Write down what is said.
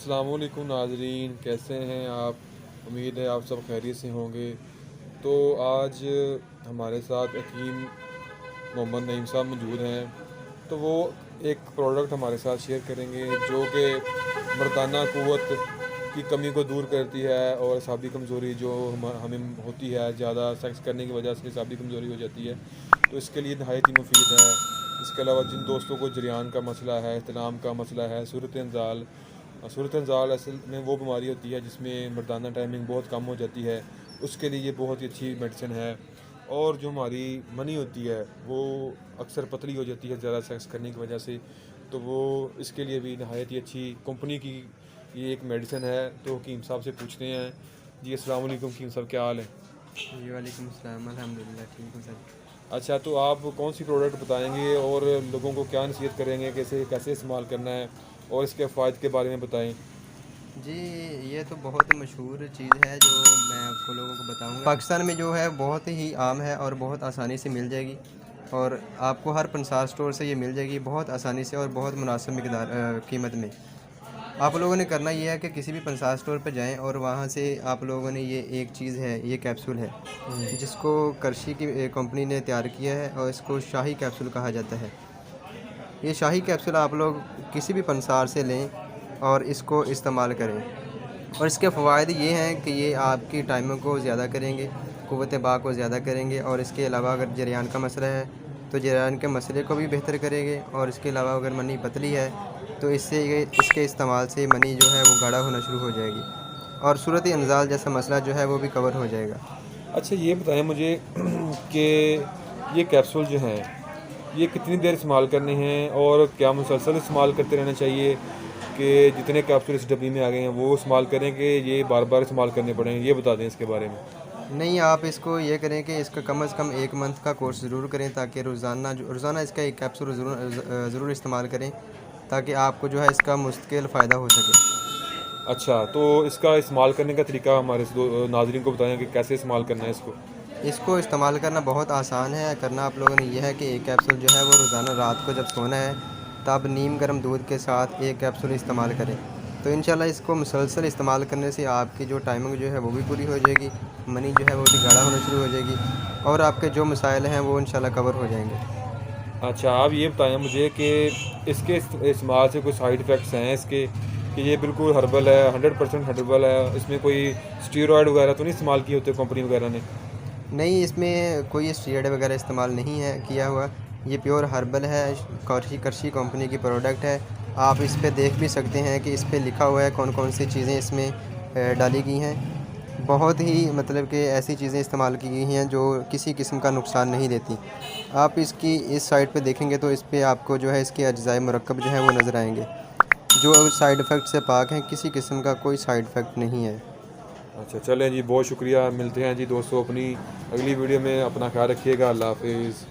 अस्सलामुअलैकुम नाजरीन, कैसे हैं आप। उम्मीद है आप सब खैरियत से होंगे। तो आज हमारे साथ हकीम मोहम्मद नईम साहब मौजूद हैं। तो वो एक प्रोडक्ट हमारे साथ शेयर करेंगे जो कि मर्दाना क़ुव्वत की कमी को दूर करती है और असाबी कमज़ोरी जो हमें होती है, ज़्यादा सेक्स करने की वजह से असाबी कमज़ोरी हो जाती है, तो इसके लिए नहायत ही मुफीद है। इसके अलावा जिन दोस्तों को जरियान का मसला है, इहतिलाम का मसला है, सूरत-ए-ज़ाल असल में वो बीमारी होती है जिसमें मर्दाना टाइमिंग बहुत कम हो जाती है, उसके लिए ये बहुत ही अच्छी मेडिसिन है। और जो हमारी मनी होती है वो अक्सर पतली हो जाती है ज़्यादा सेक्स करने की वजह से, तो वो इसके लिए भी नहायत ही अच्छी कंपनी की ये एक मेडिसिन है। तो हकीम साहब से पूछते हैं। जी अस्सलाम वालेकुम हकीम साहब, क्या हाल है। जी वालेकुम अस्सलाम, अल्हम्दुलिल्लाह ठीक हूँ सर। अच्छा, तो आप कौन सी प्रोडक्ट बताएंगे और लोगों को क्या नसीहत करेंगे, कैसे कैसे इस्तेमाल करना है और इसके फ़ायदे के बारे में बताएं। जी, ये तो बहुत मशहूर चीज़ है जो मैं आपको लोगों को बताऊंगा। पाकिस्तान में जो है बहुत ही आम है और बहुत आसानी से मिल जाएगी, और आपको हर पंसार स्टोर से ये मिल जाएगी बहुत आसानी से और बहुत मुनासिब कीमत में। आप लोगों ने करना ये है कि किसी भी पंसार स्टोर पर जाएं और वहाँ से आप लोगों ने ये एक चीज़ है, ये कैप्सूल है जिसको करशी की कंपनी ने तैयार किया है और इसको शाही कैप्सूल कहा जाता है। ये शाही कैप्सूल आप लोग किसी भी पंसार से लें और इसको इस्तेमाल करें, और इसके फ़वाइद ये हैं कि ये आपकी टाइमिंग को ज़्यादा करेंगे, क़ुव्वत बा को ज़्यादा करेंगे, और इसके अलावा अगर जरियान का मसला है तो जरियान के मसले को भी बेहतर करेंगे। और इसके अलावा अगर मनी पतली है तो इसके इस्तेमाल से मनी जो है वो गाढ़ा होना शुरू हो जाएगी, और सूरत इंज़ाल जैसा मसला जो है वो भी कवर हो जाएगा। अच्छा, ये बताएं मुझे कि ये कैप्सूल जो हैं ये कितनी देर इस्तेमाल करने हैं और क्या मुसलसल इस्तेमाल करते रहना चाहिए, कि जितने कैप्सूल इस डब्बी में आ गए हैं वो इस्तेमाल करें कि ये बार बार इस्तेमाल करने पड़ें, ये बता दें इसके बारे में। नहीं, आप इसको ये करें कि इसका कम से कम 1 मंथ का कोर्स ज़रूर करें, ताकि रोज़ाना इसका एक कैप्सूल ज़रूर इस्तेमाल करें, ताकि आपको जो है इसका मुस्तकिल फ़ायदा हो सके। अच्छा, तो इसका इस्तेमाल करने का तरीका हमारे नाज़रीन को बताएं कि कैसे इस्तेमाल करना है इसको। इसको इस्तेमाल करना बहुत आसान है। करना आप लोगों ने यह है कि एक कैप्सूल जो है वो रोज़ाना रात को जब सोना है तब नीम गर्म दूध के साथ एक कैप्सूल इस्तेमाल करें। तो इंशाल्लाह इसको मुसलसल इस्तेमाल करने से आपकी जो टाइमिंग जो है वो भी पूरी हो जाएगी, मनी जो है वो भी गाढ़ा होना शुरू हो जाएगी, और आपके जो मसाइल हैं वो इंशाल्लाह कवर हो जाएंगे। अच्छा, आप ये बताएं मुझे कि इसके इस्तेमाल से कोई साइड इफ़ेक्ट्स हैं इसके, कि ये बिल्कुल हर्बल है, 100% हर्बल है, इसमें कोई स्टीरॉयड वगैरह तो नहीं इस्तेमाल किए होते कंपनी वगैरह ने। नहीं, इसमें कोई स्टीरॉयड वगैरह इस्तेमाल नहीं है किया हुआ। ये प्योर हर्बल है, करशी कंपनी की प्रोडक्ट है। आप इस पे देख भी सकते हैं कि इस पे लिखा हुआ है कौन कौन सी चीज़ें इसमें डाली गई हैं। बहुत ही मतलब कि ऐसी चीज़ें इस्तेमाल की गई हैं जो किसी किस्म का नुकसान नहीं देती। आप इसकी इस साइट पे देखेंगे तो इस पे आपको जो है इसके अज्जाए मुरक्कब जो है वो नज़र आएंगे, जो साइड इफ़ेक्ट से पाक हैं, किसी किस्म का कोई साइड इफ़ेक्ट नहीं है। अच्छा, चलें जी, बहुत शुक्रिया। मिलते हैं जी दोस्तों अपनी अगली वीडियो में। अपना ख्याल रखिएगा। अल्लाह हाफिज़।